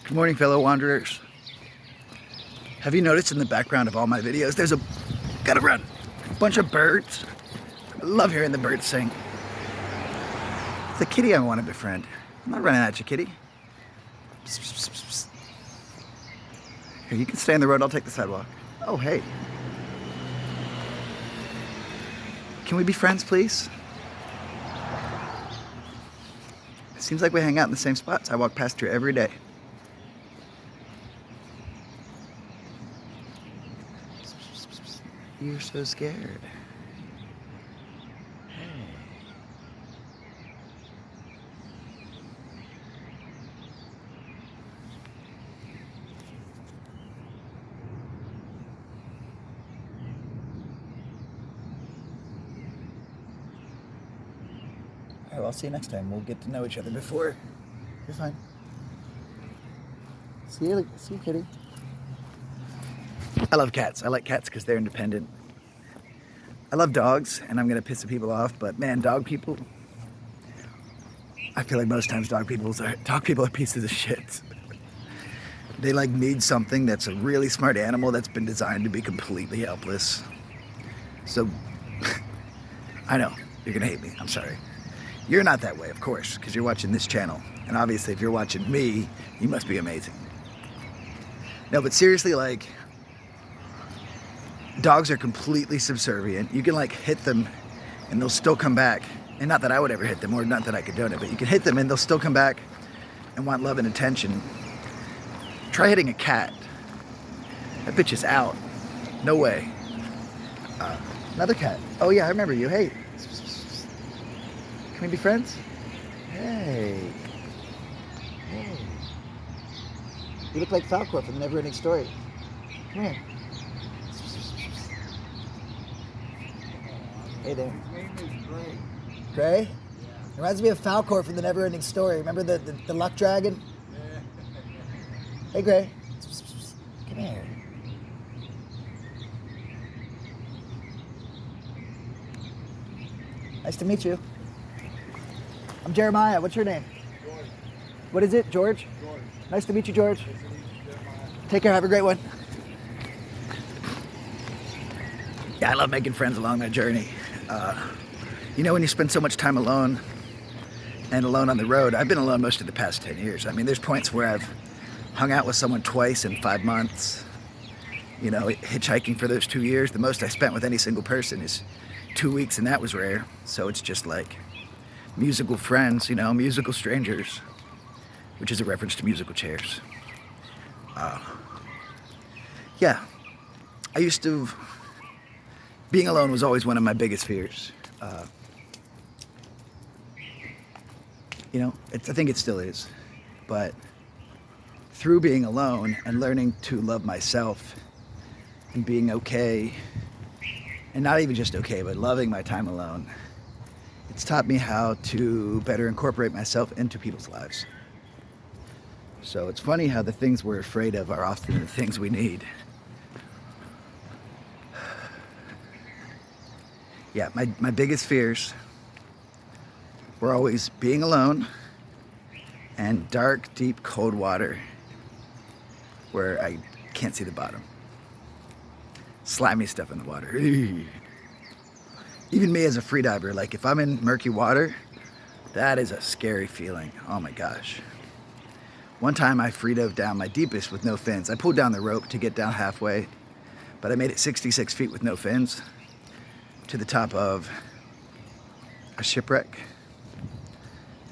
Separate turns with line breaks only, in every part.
Good morning, fellow wanderers. Have you noticed in the background of all my videos, gotta run, a bunch of birds? I love hearing the birds sing. It's a kitty I want to befriend. I'm not running at you, kitty. Psst, psst, psst, psst. Here, you can stay on the road, I'll take the sidewalk. Oh, hey. Can we be friends, please? It seems like we hang out in the same spots. I walk past here every day. You're so scared. Hey. All right, well, I'll see you next time. We'll get to know each other before. You're fine. See you, kitty. I love cats. I like cats because they're independent. I love dogs, and I'm gonna piss some people off, but man, dog people, I feel like most times dog people are pieces of shit. They like need something that's a really smart animal that's been designed to be completely helpless. So, I know, you're gonna hate me, I'm sorry. You're not that way, of course, because you're watching this channel. And obviously, if you're watching me, you must be amazing. No, but seriously, like, dogs are completely subservient. You can like hit them and they'll still come back. And not that I would ever hit them, or not that I condone it, but you can hit them and they'll still come back and want love and attention. Try hitting a cat. That bitch is out. No way. Another cat. Oh yeah, I remember you. Hey. Can we be friends? Hey. Hey. You look like Falcor from the Neverending Story. Come here. Hey there.
His name is Gray.
Gray?
Yeah.
Reminds me of Falcor from the Neverending Story. Remember the luck dragon?
Yeah.
Hey, Gray. Come here. Nice to meet you. I'm Jeremiah. What's your name?
George.
What is it, George?
George.
Nice to meet you, George.
Nice to meet you, Jeremiah.
Take care. Have a great one. Yeah, I love making friends along my journey. You know, when you spend so much time alone and alone on the road, I've been alone most of the past 10 years. I mean, there's points where I've hung out with someone twice in 5 months. You know, hitchhiking for those 2 years. The most I spent with any single person is 2 weeks, and that was rare. So it's just like musical friends, you know, musical strangers, which is a reference to musical chairs. Yeah, being alone was always one of my biggest fears. You know, I think it still is. But through being alone and learning to love myself and being okay, and not even just okay, but loving my time alone, it's taught me how to better incorporate myself into people's lives. So it's funny how the things we're afraid of are often the things we need. Yeah, my biggest fears were always being alone and dark, deep, cold water where I can't see the bottom. Slimy stuff in the water. Even me as a freediver, like if I'm in murky water, that is a scary feeling. Oh my gosh. One time I free dove down my deepest with no fins. I pulled down the rope to get down halfway, but I made it 66 feet with no fins to the top of a shipwreck.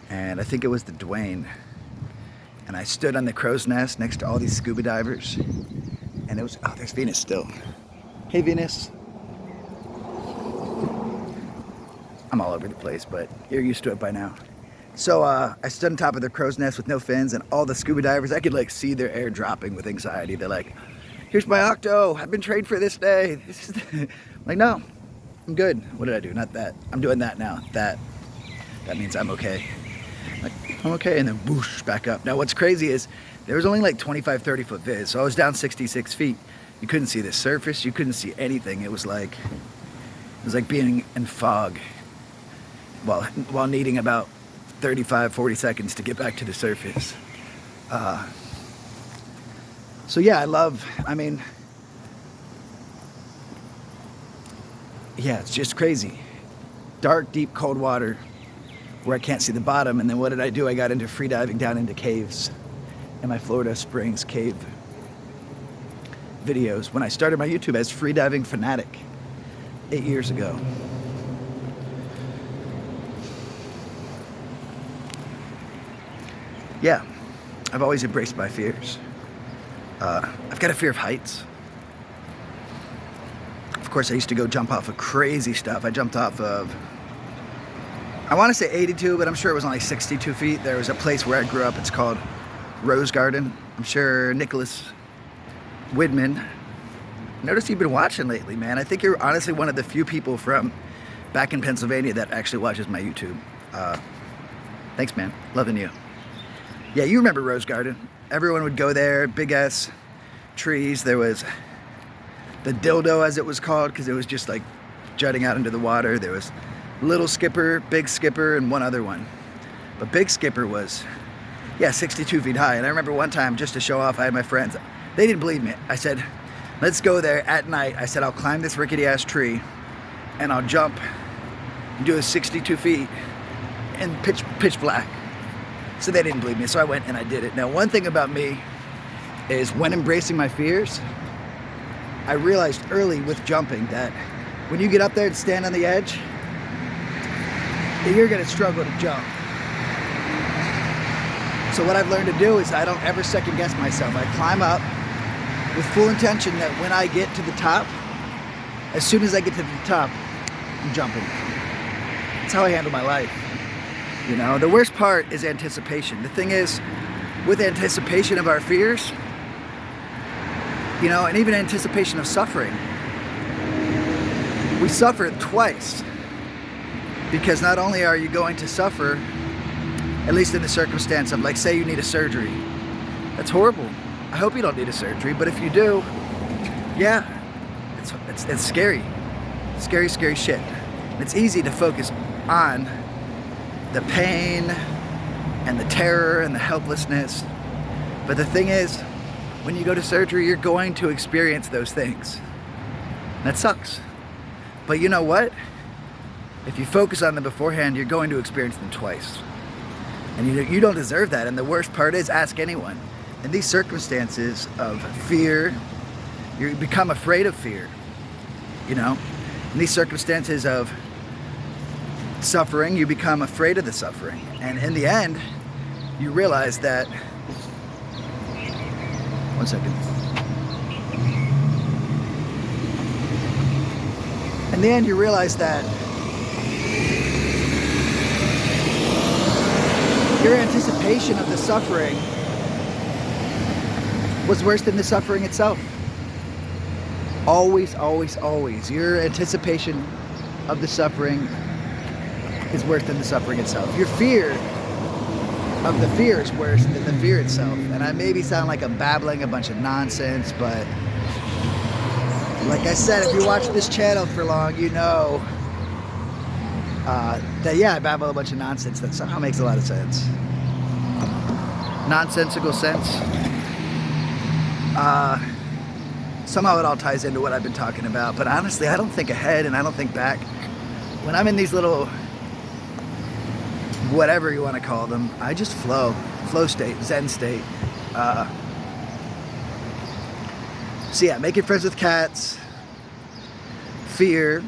And I think it was the Dwayne. And I stood on the crow's nest next to all these scuba divers. And it was, oh, there's Venus still. Hey, Venus. I'm all over the place, but you're used to it by now. So I stood on top of the crow's nest with no fins, and all the scuba divers, I could like see their air dropping with anxiety. They're like, here's my octo. I've been trained for this day. I'm like, no, I'm good. What did I do? Not that. I'm doing that now. That means I'm okay. Like, I'm okay, and then whoosh, back up. Now what's crazy is there was only like 25, 30 foot viz, so I was down 66 feet. You couldn't see the surface, you couldn't see anything. It was like being in fog while needing about 35, 40 seconds to get back to the surface. So yeah, yeah, it's just crazy. Dark, deep, cold water where I can't see the bottom. And then what did I do? I got into free diving down into caves in my Florida Springs cave videos when I started my YouTube as Free Diving Fanatic 8 years ago. Yeah, I've always embraced my fears. I've got a fear of heights. Of course, I used to go jump off of crazy stuff. I jumped off of, I want to say 82, but I'm sure it was only 62 feet. There was a place where I grew up. It's called Rose Garden. I'm sure Nicholas Widman. Notice you've been watching lately, man. I think you're honestly one of the few people from back in Pennsylvania that actually watches my YouTube. Thanks, man. Loving you. Yeah, you remember Rose Garden. Everyone would go there, big ass trees. There was the dildo, as it was called, because it was just like jutting out into the water. There was Little Skipper, Big Skipper, and one other one. But Big Skipper was, yeah, 62 feet high. And I remember one time, just to show off, I had my friends. They didn't believe me. I said, let's go there at night. I said, I'll climb this rickety ass tree and I'll jump and do a 62 feet in pitch black. So they didn't believe me, so I went and I did it. Now, one thing about me is when embracing my fears, I realized early with jumping that when you get up there and stand on the edge, you're gonna struggle to jump. So what I've learned to do is I don't ever second guess myself. I climb up with full intention that when I get to the top, as soon as I get to the top, I'm jumping. That's how I handle my life. You know, the worst part is anticipation. The thing is, with anticipation of our fears, you know, and even anticipation of suffering, we suffer twice. Because not only are you going to suffer, at least in the circumstance of, like, say you need a surgery. That's horrible. I hope you don't need a surgery, but if you do, yeah, it's scary. Scary, scary shit. And it's easy to focus on the pain and the terror and the helplessness. But the thing is, when you go to surgery, you're going to experience those things. That sucks. But you know what? If you focus on them beforehand, you're going to experience them twice. And you don't deserve that. And the worst part is, ask anyone. In these circumstances of fear, you become afraid of fear. You know? In these circumstances of suffering, you become afraid of the suffering. And in the end, you realize that... One second. In the end, you realize that your anticipation of the suffering was worse than the suffering itself. Always, always, always. Your anticipation of the suffering is worse than the suffering itself. Your fear of the fear is worse than the fear itself. And I maybe sound like I'm babbling a bunch of nonsense, but like I said, if you watch this channel for long, you know that, yeah, I babble a bunch of nonsense that somehow makes a lot of sense. Nonsensical sense. Somehow it all ties into what I've been talking about. But honestly, I don't think ahead and I don't think back. When I'm in these little, whatever you want to call them, I just flow state, Zen state. So yeah, making friends with cats, fear,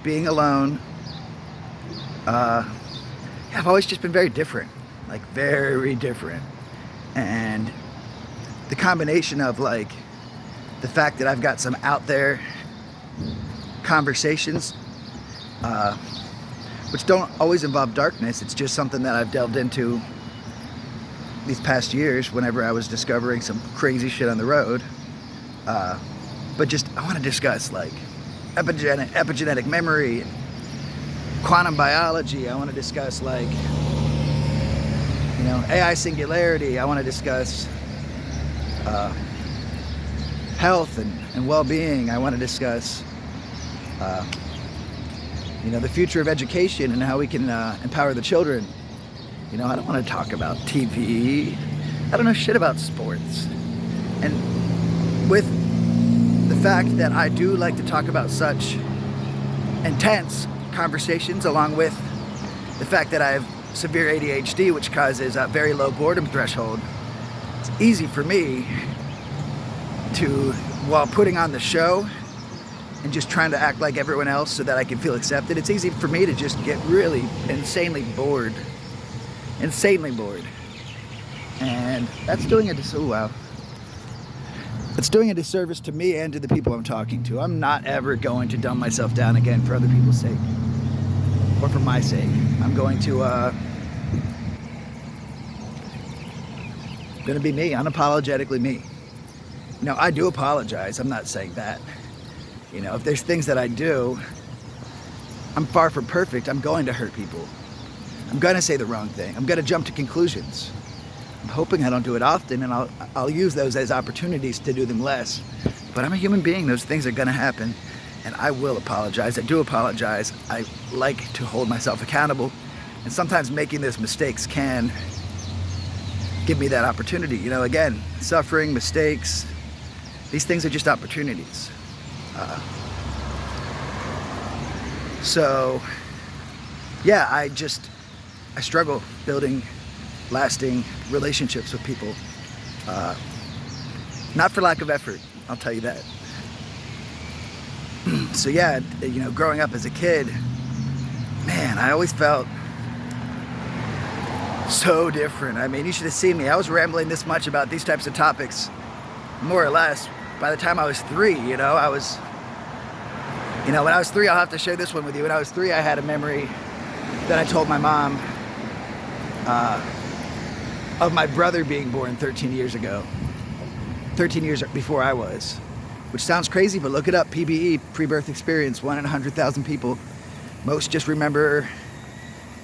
being alone. I've always just been very different, like very different. And the combination of like the fact that I've got some out there conversations, which don't always involve darkness. It's just something that I've delved into these past years whenever I was discovering some crazy shit on the road. But just, I want to discuss like epigenetic memory, quantum biology. I want to discuss like, you know, AI singularity. I want to discuss health and well-being. I want to discuss you know, the future of education and how we can empower the children. You know, I don't want to talk about TV. I don't know shit about sports. And with the fact that I do like to talk about such intense conversations, along with the fact that I have severe ADHD, which causes a very low boredom threshold, it's easy for me to, while putting on the show and just trying to act like everyone else so that I can feel accepted, it's easy for me to just get really insanely bored. And that's doing it's doing a disservice to me and to the people I'm talking to. I'm not ever going to dumb myself down again for other people's sake, or for my sake. I'm going to be me, unapologetically me. You know, I do apologize. I'm not saying that. You know, if there's things that I do, I'm far from perfect. I'm going to hurt people. I'm going to say the wrong thing. I'm going to jump to conclusions. I'm hoping I don't do it often, and I'll use those as opportunities to do them less. But I'm a human being. Those things are going to happen, and I will apologize. I do apologize. I like to hold myself accountable, and sometimes making those mistakes can give me that opportunity. You know, again, suffering, mistakes, these things are just opportunities. So, yeah, I struggle building lasting relationships with people. Not for lack of effort, I'll tell you that. So yeah, you know, growing up as a kid, man, I always felt so different. I mean, you should have seen me. I was rambling this much about these types of topics, more or less, by the time I was 3, you know. When I was 3, I'll have to share this one with you. When I was 3, I had a memory that I told my mom of my brother being born 13 years ago. 13 years before I was. Which sounds crazy, but look it up. PBE, pre-birth experience, 1 in 100,000 people. Most just remember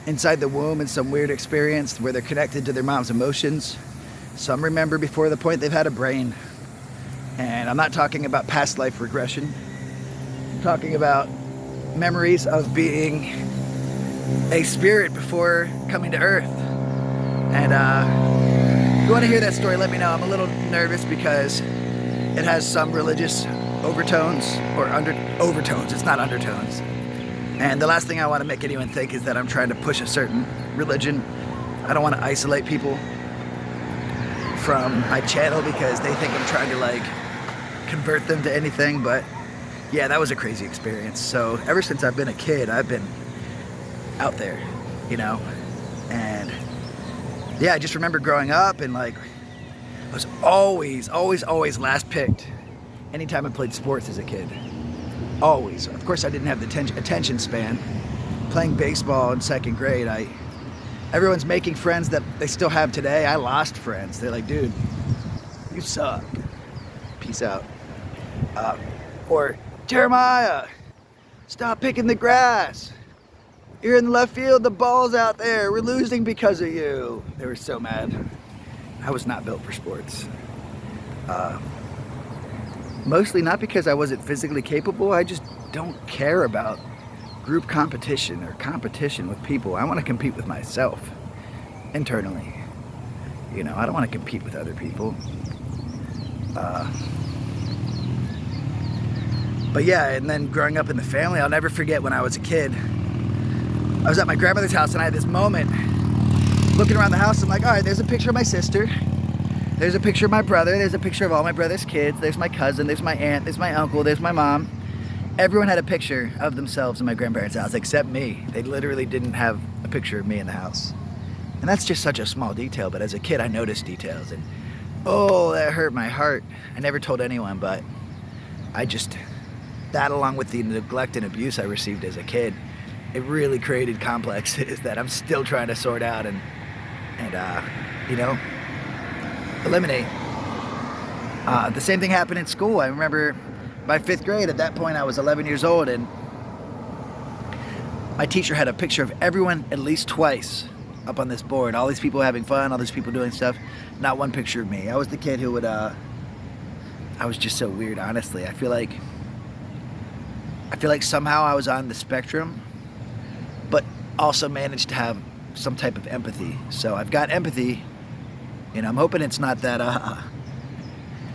inside the womb in some weird experience where they're connected to their mom's emotions. Some remember before the point they've had a brain. And I'm not talking about past life regression. I'm talking about memories of being a spirit before coming to Earth. And if you want to hear that story, let me know. I'm a little nervous because it has some religious overtones, or overtones. It's not undertones. And the last thing I want to make anyone think is that I'm trying to push a certain religion. I don't want to isolate people from my channel because they think I'm trying to like convert them to anything. But yeah, that was a crazy experience. So ever since I've been a kid, I've been out there, you know. And yeah, I just remember growing up and like I was always last picked anytime I played sports as a kid. Always. Of course, I didn't have the attention span. Playing baseball in 2nd grade, everyone's making friends that they still have today. I lost friends. They're like, dude, you suck. Peace out. Or, Jeremiah, stop picking the grass. You're in the left field, the ball's out there. We're losing because of you. They were so mad. I was not built for sports. Mostly not because I wasn't physically capable. I just don't care about group competition or competition with people. I want to compete with myself internally. You know, I don't want to compete with other people. But yeah, and then growing up in the family, I'll never forget when I was a kid. I was at my grandmother's house and I had this moment looking around the house. I'm like, all right, there's a picture of my sister. There's a picture of my brother. There's a picture of all my brother's kids. There's my cousin. There's my aunt. There's my uncle. There's my mom. Everyone had a picture of themselves in my grandparents' house except me. They literally didn't have a picture of me in the house. And that's just such a small detail, but as a kid I noticed details and oh, that hurt my heart. I never told anyone, but that along with the neglect and abuse I received as a kid, it really created complexes that I'm still trying to sort out and you know, eliminate. The same thing happened in school. I remember by 5th grade, at that point I was 11 years old, and my teacher had a picture of everyone at least twice up on this board. All these people having fun, all these people doing stuff. Not one picture of me. I was the kid who would, I was just so weird, honestly. I feel like somehow I was on the spectrum, but also managed to have some type of empathy. So I've got empathy, and I'm hoping it's not that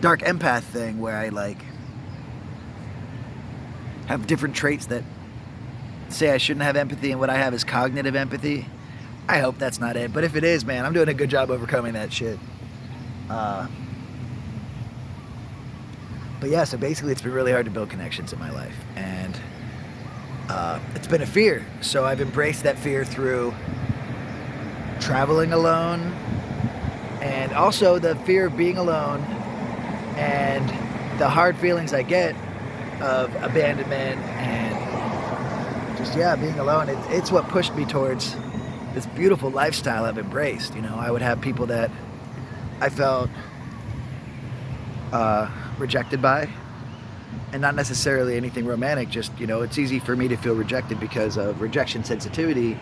dark empath thing where I like have different traits that say I shouldn't have empathy, and what I have is cognitive empathy. I hope that's not it, but if it is, man, I'm doing a good job overcoming that shit. But yeah, so basically it's been really hard to build connections in my life, and it's been a fear. So I've embraced that fear through traveling alone, and also the fear of being alone and the hard feelings I get of abandonment and just, yeah, being alone. It's what pushed me towards this beautiful lifestyle I've embraced. You know, I would have people that I felt rejected by, and not necessarily anything romantic, just, you know, it's easy for me to feel rejected because of rejection sensitivity,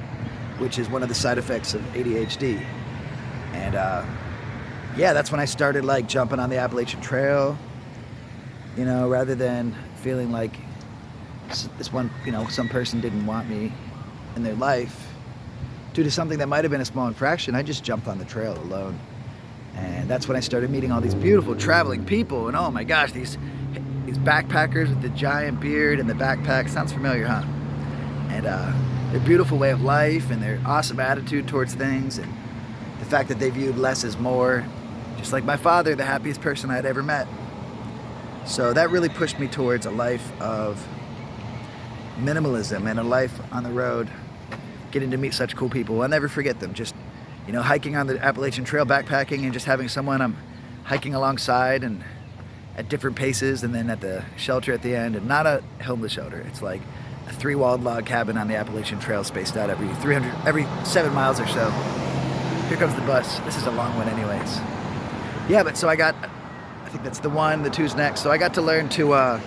which is one of the side effects of ADHD. And yeah, that's when I started like jumping on the Appalachian Trail, you know, rather than feeling like this one, you know, some person didn't want me in their life due to something that might have been a small infraction. I just jumped on the trail alone. And that's when I started meeting all these beautiful traveling people. And oh my gosh, these backpackers with the giant beard and the backpack. Sounds familiar, huh? And their beautiful way of life and their awesome attitude towards things, and the fact that they viewed less as more. Just like my father, the happiest person I'd ever met. So that really pushed me towards a life of minimalism and a life on the road, getting to meet such cool people. I'll never forget them. Just, you know, hiking on the Appalachian Trail, backpacking, and just having someone I'm hiking alongside and at different paces, and then at the shelter at the end, and not a homeless shelter. It's like a 3-walled log cabin on the Appalachian Trail, spaced out every 7 miles or so. Here comes the bus. This is a long one anyways. Yeah, but so I think that's the one, the two's next. So I got to learn to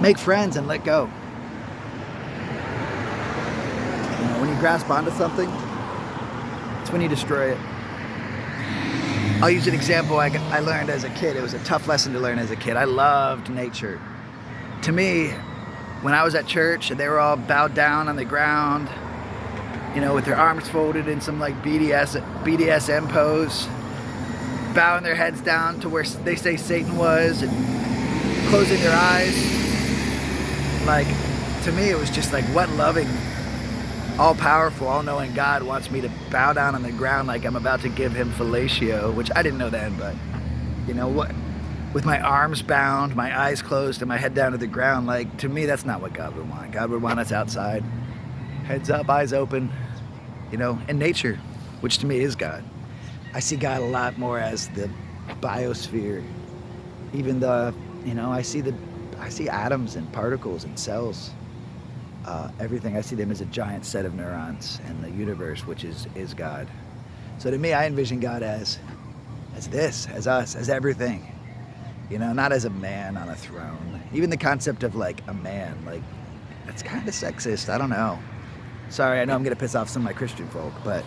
make friends and let go. You know, when you grasp onto something, it's when you destroy it. I'll use an example I learned as a kid. It was a tough lesson to learn as a kid. I loved nature. To me, when I was at church and they were all bowed down on the ground, you know, with their arms folded in some like BDSM pose, bowing their heads down to where they say Satan was, and closing their eyes. Like, to me, it was just like, what loving, all-powerful, all-knowing God wants me to bow down on the ground like I'm about to give him fellatio, which I didn't know then, but, you know, what, with my arms bound, my eyes closed, and my head down to the ground. Like, to me, that's not what God would want. God would want us outside, heads up, eyes open, you know, in nature, which to me is God. I see God a lot more as the biosphere. Even the, you know, I see atoms and particles and cells. Everything, I see them as a giant set of neurons, and the universe, which is God. So to me, I envision God as this, as us, as everything. You know, not as a man on a throne. Even the concept of like a man, like, that's kind of sexist. I don't know. Sorry, I know I'm gonna piss off some of my Christian folk, but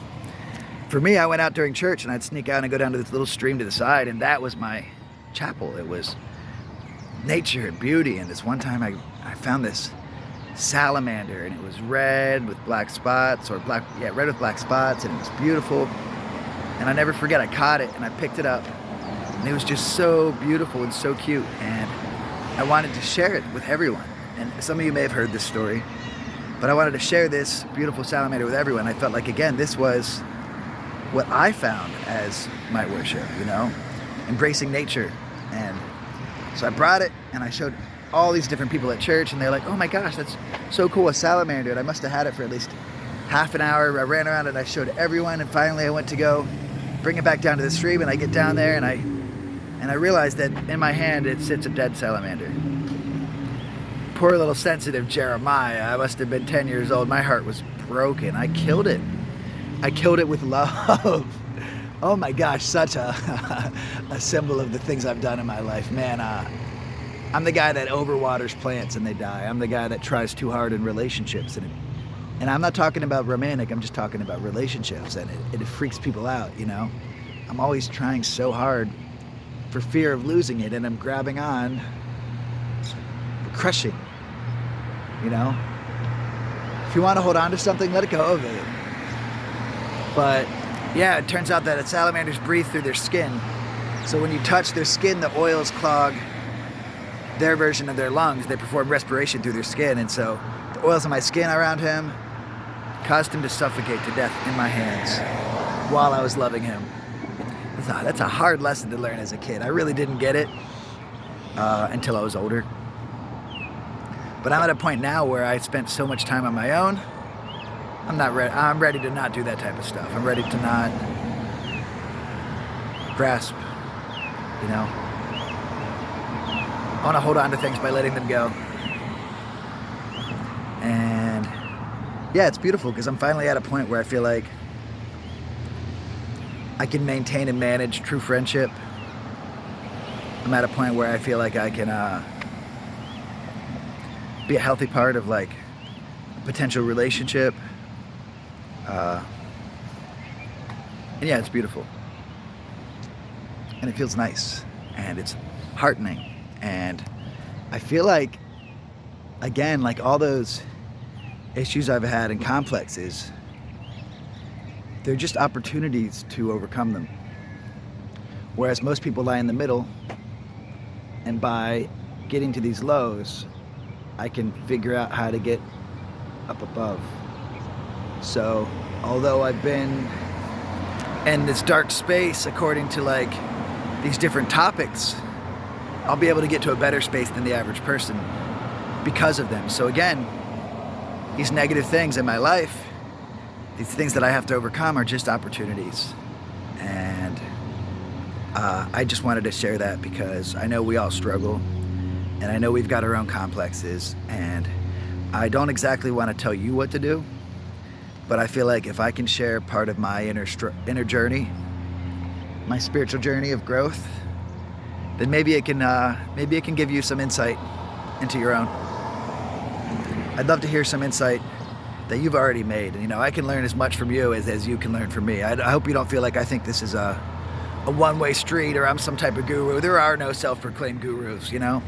for me, I went out during church and I'd sneak out and go down to this little stream to the side, and that was my chapel. It was nature and beauty. And this one time I found this salamander, and it was red with black spots, red with black spots, and it was beautiful. And I never forget, I caught it and I picked it up, and it was just so beautiful and so cute, and I wanted to share it with everyone. And some of you may have heard this story, but I wanted to share this beautiful salamander with everyone. I felt like, again, this was what I found as my worship, you know, embracing nature. And so I brought it and I showed all these different people at church, and they're like, oh my gosh, that's so cool, a salamander. And I must have had it for at least half an hour. I ran around and I showed everyone, and finally I went to go bring it back down to the stream, and I get down there and I realized that in my hand it sits a dead salamander. Poor little sensitive Jeremiah, I must have been 10 years old. My heart was broken. I killed it. I killed it with love. Oh my gosh, such a symbol of the things I've done in my life. Man, I'm the guy that overwaters plants and they die. I'm the guy that tries too hard in relationships. And I'm not talking about romantic, I'm just talking about relationships. And it freaks people out, you know? I'm always trying so hard for fear of losing it, and I'm grabbing on for crushing, you know? If you want to hold on to something, let it go of it. But Yeah, it turns out that salamanders breathe through their skin. So when you touch their skin, the oils clog their version of their lungs. They perform respiration through their skin, and so the oils on my skin around him caused him to suffocate to death in my hands while I was loving him. That's a hard lesson to learn as a kid. I really didn't get it until I was older. But I'm at a point now where I spent so much time on my own. I'm ready to not do that type of stuff. I'm ready to not grasp, you know. I want to hold on to things by letting them go. And yeah, it's beautiful because I'm finally at a point where I feel like I can maintain and manage true friendship. I'm at a point where I feel like I can be a healthy part of like a potential relationship. And yeah, it's beautiful. And it feels nice. And it's heartening. And I feel like, again, like all those issues I've had and complexes, they're just opportunities to overcome them. Whereas most people lie in the middle, and by getting to these lows, I can figure out how to get up above. So, although I've been in this dark space according to like these different topics, I'll be able to get to a better space than the average person because of them. So again, these negative things in my life, these things that I have to overcome are just opportunities. And I just wanted to share that because I know we all struggle, and I know we've got our own complexes, and I don't exactly want to tell you what to do, but I feel like if I can share part of my inner journey, my spiritual journey of growth, then maybe it can give you some insight into your own. I'd love to hear some insight that you've already made. And, you know, I can learn as much from you as you can learn from me. I hope you don't feel like I think this is a one-way street or I'm some type of guru. There are no self-proclaimed gurus, you know?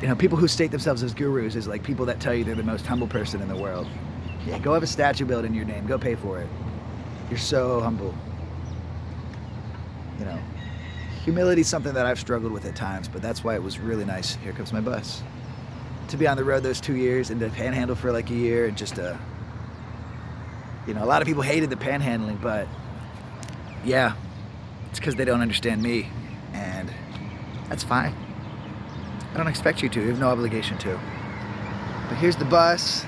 You know, people who state themselves as gurus is like people that tell you they're the most humble person in the world. Yeah, go have a statue built in your name. Go pay for it. You're so humble. You know, humility is something that I've struggled with at times, but that's why it was really nice. Here comes my bus. To be on the road those 2 years and to panhandle for like a year and just you know, a lot of people hated the panhandling, but yeah, it's because they don't understand me, and that's fine. I don't expect you to. You have no obligation to. But here's the bus.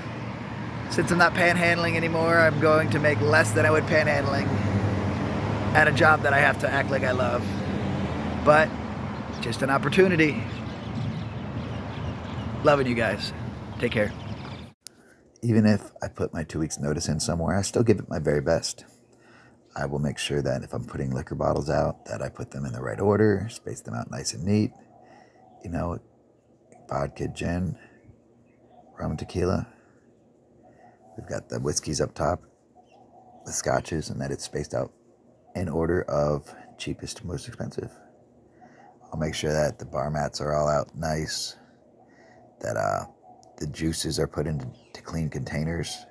Since I'm not panhandling anymore, I'm going to make less than I would panhandling at a job that I have to act like I love. But just an opportunity. Loving you guys. Take care. Even if I put my 2 weeks notice in somewhere, I still give it my very best. I will make sure that if I'm putting liquor bottles out, that I put them in the right order, space them out nice and neat. You know, vodka, gin, rum and tequila. We've got the whiskeys up top, the scotches, and that it's spaced out in order of cheapest to most expensive. I'll make sure that the bar mats are all out nice, that the juices are put into clean containers,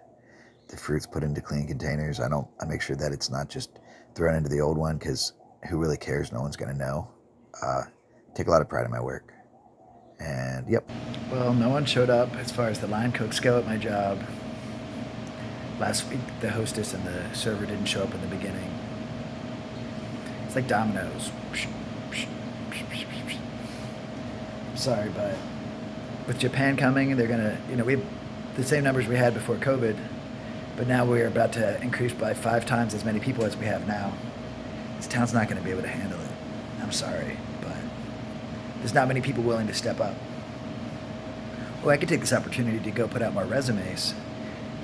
the fruit's put into clean containers. I make sure that it's not just thrown into the old one, because who really cares? No one's going to know. Take a lot of pride in my work. And yep. Well, no one showed up as far as the line cooks go at my job. Last week, the hostess and the server didn't show up in the beginning. It's like dominoes. Sorry, but with Japan coming, they're gonna, you know, we have the same numbers we had before COVID, but now we're about to increase by 5 times as many people as we have now. This town's not gonna be able to handle it. I'm sorry, but there's not many people willing to step up. Oh, I could take this opportunity to go put out more resumes.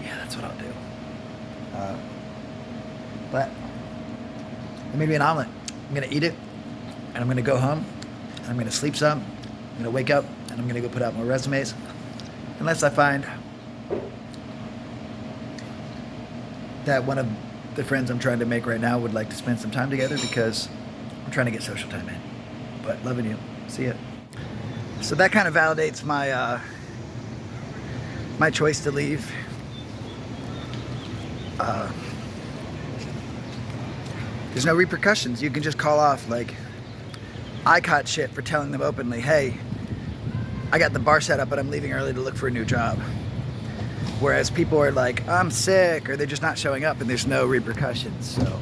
Yeah, that's what I'll do. But I made me an omelet. I'm gonna eat it, and I'm gonna go home, and I'm gonna sleep some. I'm gonna wake up, and I'm gonna go put out more resumes, unless I find that one of the friends I'm trying to make right now would like to spend some time together, because I'm trying to get social time in. But loving you. See ya. So that kind of validates my my choice to leave. There's no repercussions. You can just call off. Like, I caught shit for telling them openly, hey, I got the bar set up, but I'm leaving early to look for a new job. Whereas people are like, I'm sick, or they're just not showing up, and there's no repercussions. So,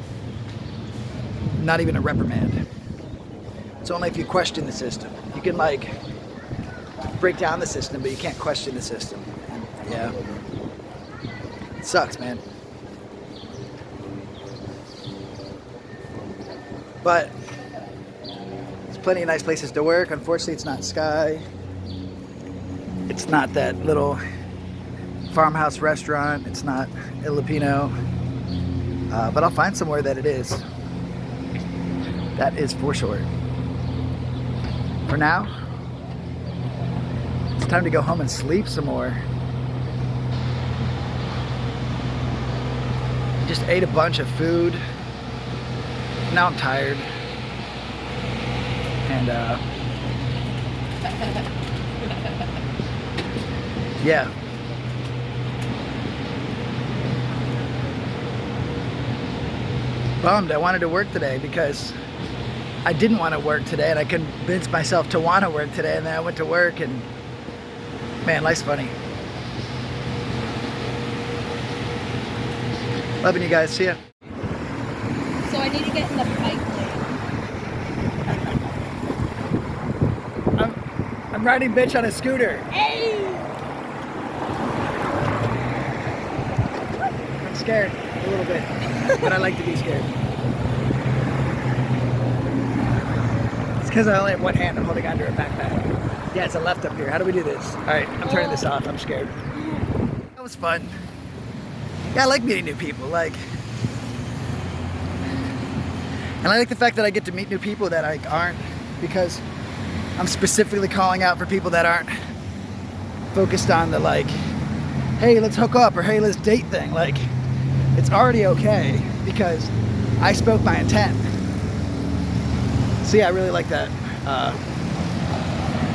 not even a reprimand. It's only if you question the system. You can, like, break down the system, but you can't question the system. Yeah. It sucks, man. But there's plenty of nice places to work. Unfortunately, it's not Sky. It's not that little farmhouse restaurant. It's not Il Lupino. But I'll find somewhere that it is. That is for sure. For now, it's time to go home and sleep some more. Just ate a bunch of food. Now I'm tired. And yeah. Bummed. I wanted to work today because I didn't want to work today, and I convinced myself to want to work today, and then I went to work, and man, life's funny. Loving you guys. See ya.
So I need to get in the bike lane.
I'm riding bitch on a scooter.
Hey!
I'm scared a little bit, but I like to be scared. It's because I only have one hand. I'm holding onto a backpack. Yeah, it's a left up here. How do we do this? All right, I'm turning this off. I'm scared. That was fun. Yeah, I like meeting new people. Like, and I like the fact that I get to meet new people that aren't, because I'm specifically calling out for people that aren't focused on the like, hey, let's hook up, or hey, let's date thing. Like, it's already okay because I spoke my intent. So yeah, I really like that.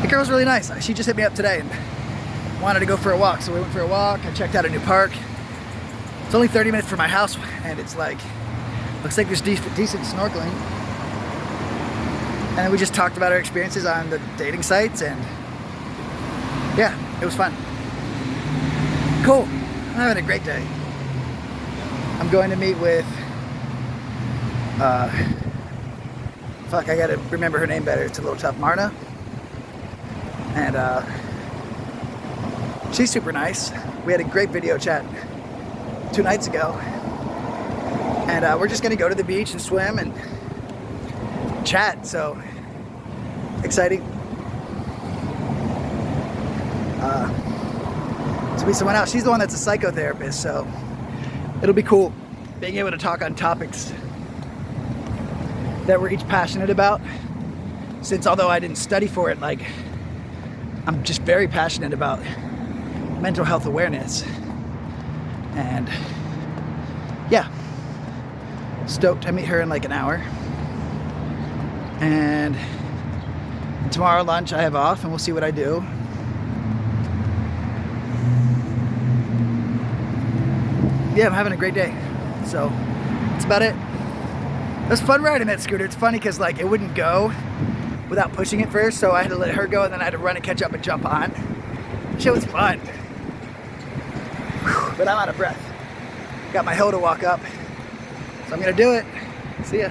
The girl's really nice. She just hit me up today and wanted to go for a walk. So we went for a walk. I checked out a new park. It's only 30 minutes from my house, and it's like, looks like there's decent snorkeling. And then we just talked about our experiences on the dating sites, and yeah, it was fun. Cool. I'm having a great day. I'm going to meet with, fuck, I gotta remember her name better. It's a little tough. Marna. And she's super nice. We had a great video chat 2 nights ago. And we're just gonna go to the beach and swim and chat, so exciting. To meet someone else. She's the one that's a psychotherapist, so it'll be cool being able to talk on topics that we're each passionate about. Since although I didn't study for it, like, I'm just very passionate about mental health awareness. And yeah, stoked to meet her in like an hour. And tomorrow lunch I have off, and we'll see what I do. Yeah, I'm having a great day. So that's about it. It was fun riding that scooter. It's funny because like it wouldn't go without pushing it first, so I had to let her go, and then I had to run and catch up and jump on. Shit was fun. Whew, but I'm out of breath. Got my hill to walk up, so I'm gonna do it. See ya.